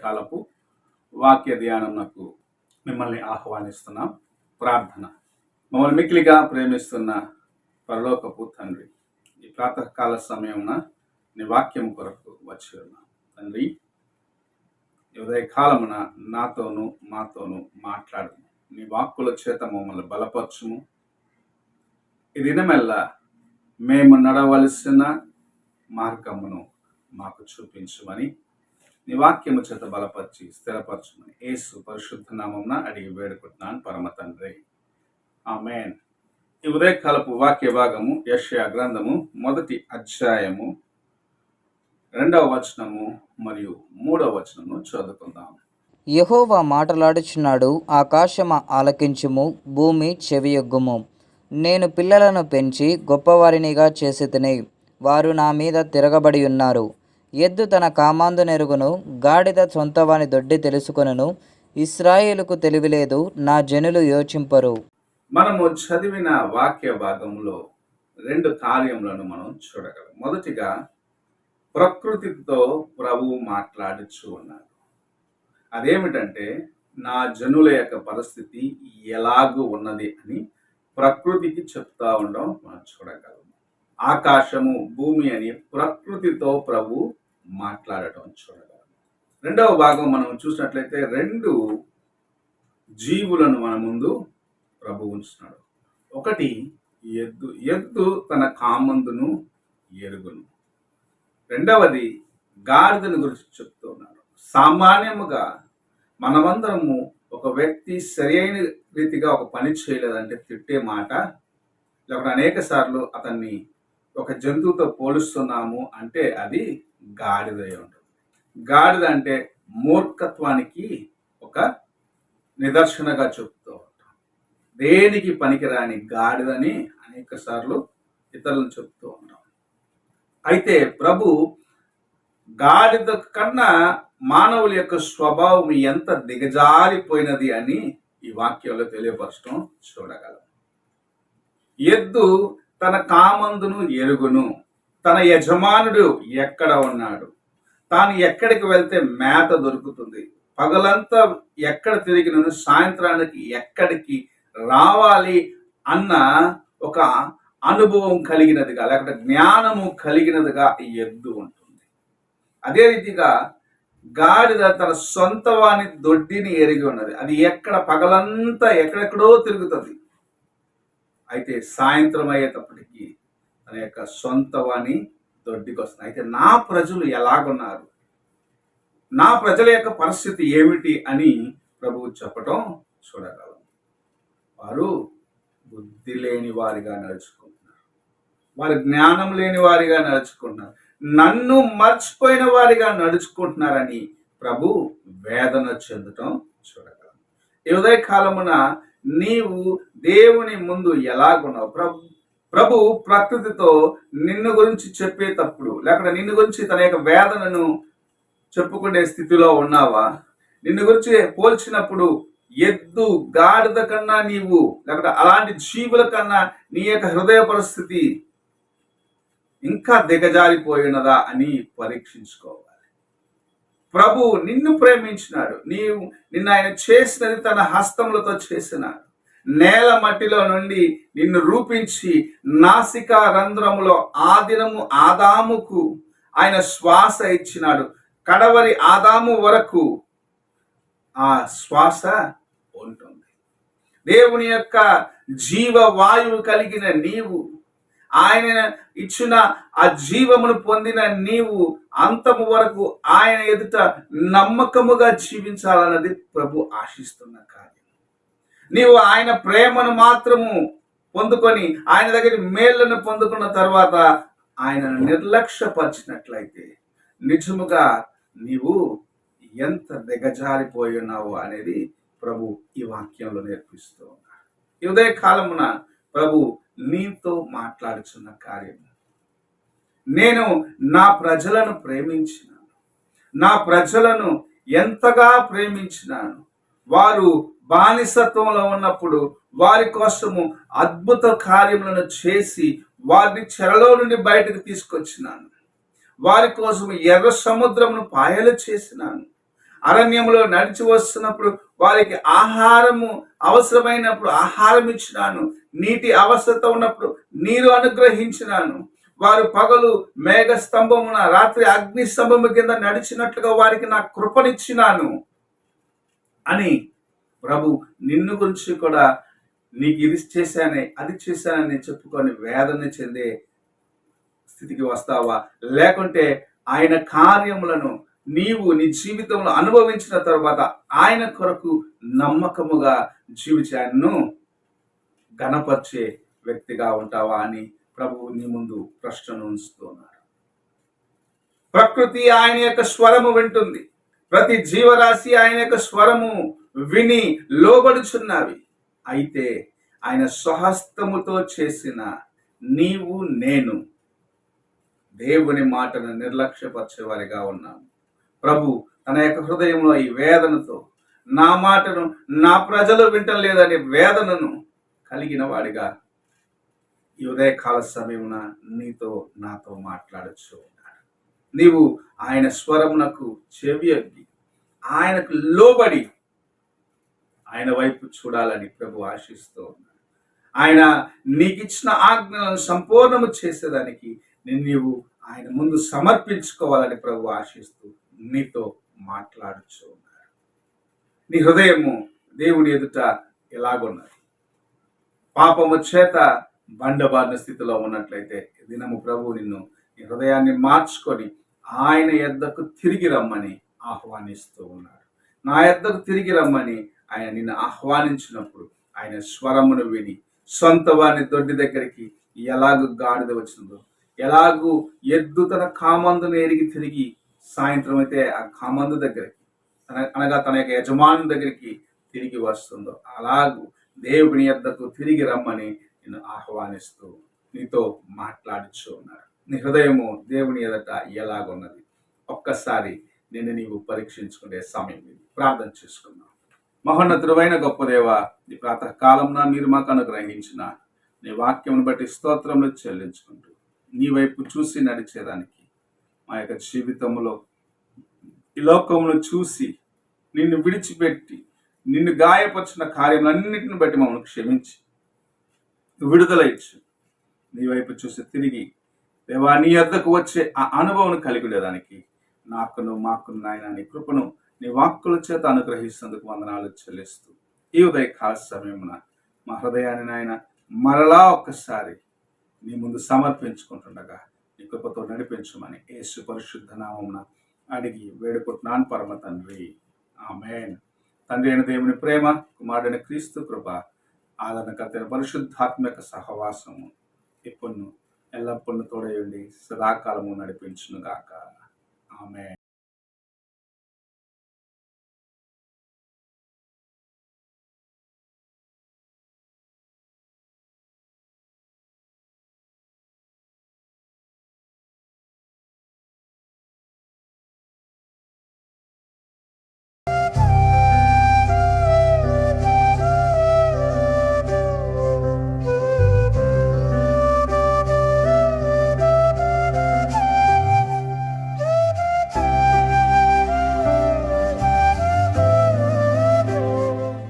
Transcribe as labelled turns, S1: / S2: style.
S1: ఉదయకాలపు వాక్య ధ్యానంకు మిమ్మల్ని ఆహ్వానిస్తున్నాం. ప్రార్థన. మమ్మల్ని మిక్కిలిగా ప్రేమిస్తున్న పరలోకపు తండ్రి, ఈ ప్రాతకాల సమయమున నీ వాక్యం కొరకు వచ్చి ఉన్నాం తండ్రి. ఈ ఉదయకాలమున నాతోనూ మాతోనూ మాట్లాడు. నీ వాక్కుల చేత మమ్మల్ని బలపరచుము. ఈ దినమెల్లా మేము నడవలసిన మార్గమును మాకు చూపించుమని నీ వాక్యము చేత బలపరిచి స్థిరపరచుమని యేసు పరిశుద్ధ నామమున అడిగి వేడుకుంటున్నాను పరమ తండ్రి. ఆమేన్. ఈ ఉదయకాలపు వాక్య భాగము యెషయా గ్రంథము 1వ అధ్యాయము 2వ వచనము మరియు 3వ వచనము చదువుకుందాం.
S2: యెహోవా మాటలాడుచున్నాడు, ఆకాశమా ఆలకించుము, భూమి చెవియొగ్గుము. నేను పిల్లలను పెంచి గొప్పవారినిగా చేసితిని, వారు నా మీద తిరగబడి ఉన్నారు. ఎద్దు తన కామాందు నెరుగును, గాడిద సొంతవాని దొడ్డి తెలుసుకొనును. ఇశ్రాయేలుకు తెలివిలేదు, నా జనులు యోచింపరు.
S1: మనము చదివిన వాక్య భాగంలో 2 కార్యములను మనం చూడగలం. మొదటిగా ప్రకృతితో ప్రభువు మాట్లాడుచూ ఉన్నారు. అదేమిటంటే నా జనుల యొక్క పరిస్థితి ఎలాగూ ఉన్నది అని ప్రకృతికి చెప్తా ఉండడం మనం చూడగలం. ఆకాశము భూమి అని ప్రకృతితో ప్రభు మాట్లాడటం చూడగలం. 2వ భాగం మనం చూసినట్లయితే 2 జీవులను మన ముందు ప్రభు ఉంచున్నాడు. ఒకటి ఎద్దు. ఎద్దు తన కామందును ఎరుగును. రెండవది గాడిదను గురించి చెప్తున్నాడు. సామాన్యముగా మనమందరము ఒక వ్యక్తి సరి అయిన రీతిగా ఒక పని చేయలేదంటే తిట్టే మాట, లేకపోతే అనేక సార్లు అతన్ని ఒక జంతువుతో పోలుస్తున్నాము అంటే అది గాడిద ఉంటుంది. గాడిద అంటే మూర్ఖత్వానికి ఒక నిదర్శనగా చెప్తూ ఉంటాం. దేనికి పనికిరాని గాడిదని అనేక సార్లు ఇతరులను చెప్తూ ఉంటాం. అయితే ప్రభు గాడిద కన్నా మానవుల యొక్క స్వభావం ఎంత దిగజారిపోయినది అని ఈ వాక్యంలో తెలియపరచడం చూడగలం. ఎద్దు తన కామందును ఎరుగును. తన యజమానుడు ఎక్కడ ఉన్నాడు, తాను ఎక్కడికి వెళ్తే మేత దొరుకుతుంది, పగలంతా ఎక్కడ తిరిగినను సాయంత్రానికి ఎక్కడికి రావాలి అన్న ఒక అనుభవం కలిగినదిగా, లేకపోతే జ్ఞానము కలిగినదిగా ఈ ఎద్దు ఉంటుంది. అదే రీతిగా గాడిద తన సొంత వాని దొడ్డిని ఎరిగి ఉన్నది. అది ఎక్కడ పగలంతా ఎక్కడెక్కడో తిరుగుతుంది. అయితే సాయంత్రం అయ్యేటప్పటికి తన యొక్క సొంత వాని దొడ్డికి వస్తుంది. అయితే నా ప్రజలు ఎలాగున్నారు, నా ప్రజల యొక్క పరిస్థితి ఏమిటి అని ప్రభువు చెప్పటం చూడగలం. వారు బుద్ధి లేని వారిగా నడుచుకుంటున్నారు, వారు జ్ఞానం లేని వారిగా నడుచుకుంటున్నారు, నన్ను మర్చిపోయిన వారిగా నడుచుకుంటున్నారని ప్రభు వేదన చెందటం చూడగలం. ఈ ఉదయకాలమున నీవు దేవుని ముందు ఎలాగున్నావు? ప్రభు ప్రకృతితో నిన్ను గురించి చెప్పేటప్పుడు, లేకపోతే నిన్ను గురించి తన యొక్క వేదనను చెప్పుకునే స్థితిలో ఉన్నావా? నిన్ను గురించి పోల్చినప్పుడు ఎద్దు గాడిద కన్నా నీవు, లేకపోతే అలాంటి జీవుల కన్నా నీ యొక్క హృదయ పరిస్థితి ఇంకా దిగజారిపోయినదా అని పరీక్షించుకోవాలి. ప్రభు నిన్ను ప్రేమించినాడు. నిన్ను ఆయన చేసినది తన హస్తములతో చేసినాడు. నేల మట్టిలో నుండి నిన్ను రూపించి నాసిక రంధ్రములో ఆదినము ఆదాముకు ఆయన శ్వాస ఇచ్చినాడు. కడవరి ఆదాము వరకు ఆ శ్వాస ఉంటుంది. దేవుని యొక్క జీవవాయువు కలిగిన నీవు, ఆయన ఇచ్చిన ఆ జీవమును పొందిన నీవు అంతము వరకు ఆయన ఎదుట నమ్మకముగా జీవించాలన్నది ప్రభు ఆశిస్తున్న కార్యం. నీవు ఆయన ప్రేమను మాత్రము పొందుకొని ఆయన దగ్గర మేళ్లను పొందుకున్న తర్వాత ఆయనను నిర్లక్ష్యపరిచినట్లయితే నిజముగా నీవు ఎంత దిగజారిపోయి ఉన్నావు అనేది ప్రభు ఈ వాక్యంలో నేర్పిస్తూ ఉన్నాడు. ఈ ఉదయ కాలమున ప్రభు నీతో మాట్లాడుచున్న కార్యం, నేను నా ప్రజలను ప్రేమించినాను, నా ప్రజలను ఎంతగా ప్రేమించినాను. వారు బానిసత్వంలో ఉన్నప్పుడు వారి కోసము అద్భుత కార్యములను చేసి వారిని చెరలో నుండి బయటకు తీసుకొచ్చినాను. వారి కోసం ఎర్ర సముద్రమును పాయలు చేసినాను. అరణ్యంలో నడిచి వస్తున్నప్పుడు వారికి ఆహారము అవసరమైనప్పుడు ఆహారం ఇచ్చినాను, నీటి అవసరత ఉన్నప్పుడు నీరు అనుగ్రహించినాను. వారు పగలు మేఘ స్తంభమున, రాత్రి అగ్ని స్తంభము కింద నడిచినట్లుగా వారికి నా కృపనిచ్చినాను అని ప్రభు నిన్ను గురించి కూడా నీకు ఇది చేశానే అది చేశానని చెప్పుకొని వేదన చెందే స్థితికి వస్తావా? లేకుంటే ఆయన కార్యములను నీవు నీ జీవితంలో అనుభవించిన తర్వాత ఆయన కొరకు నమ్మకముగా జీవించి ఆయన్ను ఘనపరిచే వ్యక్తిగా ఉంటావా అని ప్రభువు నీ ముందు ప్రశ్నను ఉంచుతున్నారు. ప్రకృతి ఆయన యొక్క స్వరము వింటుంది. ప్రతి జీవరాశి ఆయన యొక్క స్వరము విని లోబడుచున్నవి. అయితే ఆయన స్వహస్తముతో చేసిన నీవు నేను దేవుని మాటను నిర్లక్ష్యపరిచేవారిగా ఉన్నాము. ప్రభు తన యొక్క హృదయంలో ఈ వేదనతో నా మాటను నా ప్రజలు వింటలేదనే వేదనను కలిగిన వాడిగా ఈ ఉదయకాల సమయమున నీతో నాతో మాట్లాడచ్చు ఉన్నాడు. నీవు ఆయన స్వరమునకు చెవియొగ్గి ఆయనకు లోబడి ఆయన వైపు చూడాలని ప్రభు ఆశిస్తూ ఉన్నాడు. ఆయన నీకిచ్చిన ఆజ్ఞలను సంపూర్ణము చేసేదానికి నీవు ఆయన ముందు సమర్పించుకోవాలని ప్రభు ఆశిస్తూ నీతో మాట్లాడుచు ఉన్నాడు. నీ హృదయము దేవుని ఎదుట ఎలాగున్నది? పాపము చేత బండబారిన స్థితిలో ఉన్నట్లయితే దినము ప్రభు నిన్ను నీ హృదయాన్ని మార్చుకొని ఆయన యొద్దకు తిరిగి రమ్మని ఆహ్వానిస్తూ ఉన్నాడు. నా యొద్దకు తిరిగి రమ్మని ఆయన నిన్ను ఆహ్వానించినప్పుడు ఆయన స్వరమును విని సొంత వారిని దొడ్డి దగ్గరికి ఎలాగూ గాడిద వచ్చిందో, ఎలాగూ ఎద్దు తన కామందును ఎరిగి తిరిగి సాయంత్రం అయితే ఆ కామందు దగ్గరికి అనగా తన యొక్క యజమాని దగ్గరికి తిరిగి వస్తుందో, అలాగూ దేవుని యొద్దకు తిరిగి రమ్మని నిన్ను ఆహ్వానిస్తూ నీతో మాట్లాడుచు ఉన్నారు. నీ హృదయము దేవుని ఎదుట ఎలాగున్నది? ఒక్కసారి నిన్ను నీవు పరీక్షించుకునే సమయం ఇది. ప్రార్థన చేసుకున్నాం. మహోన్నతుడైన గొప్ప దేవ, ఈ ప్రాతకాలంలో మీరు మాకు అనుగ్రహించిన నీ వాక్యమును బట్టి స్తోత్రములు చెల్లించుకుంటూ నీ వైపు చూసి నడిచేదానికి మా యొక్క జీవితంలో ఈ లోకమును చూసి నిన్ను విడిచిపెట్టి నిన్ను గాయపరిచిన కార్యములన్నిటిని బట్టి మమ్మల్ని క్షమించి విడుదల ఇచ్చు. నీ వైపు చూసి తిరిగి దేవా నీ వద్దకు వచ్చే ఆ అనుభవం కలిగి ఉండేదానికి నాకును మాకును నాయన నీ కృపను నీ వాక్కుల చేత అనుగ్రహిస్తేందుకు వందనాలు చెల్లిస్తూ ఈ ఉదయకాల సమయమున మా హృదయాన్ని నాయన మరలా ఒక్కసారి నీ ముందు సమర్పించుకుంటుండగా నీ కృపతో నడిపించమని యేసు పరిశుద్ధ నామమున అడిగి వేడుకుంటున్నాను పరమ తండ్రి, ఆమేన్. తండ్రి అయిన దేవుని ప్రేమ, కుమారుడైన క్రీస్తు కృప, ఆదరణకర్తైన పరిశుద్ధాత్మక సహవాసము ఇప్పుడు ఎల్లప్పుడూ తోడయుండి సదాకాలము నడిపించును గాక. ఆమేన్.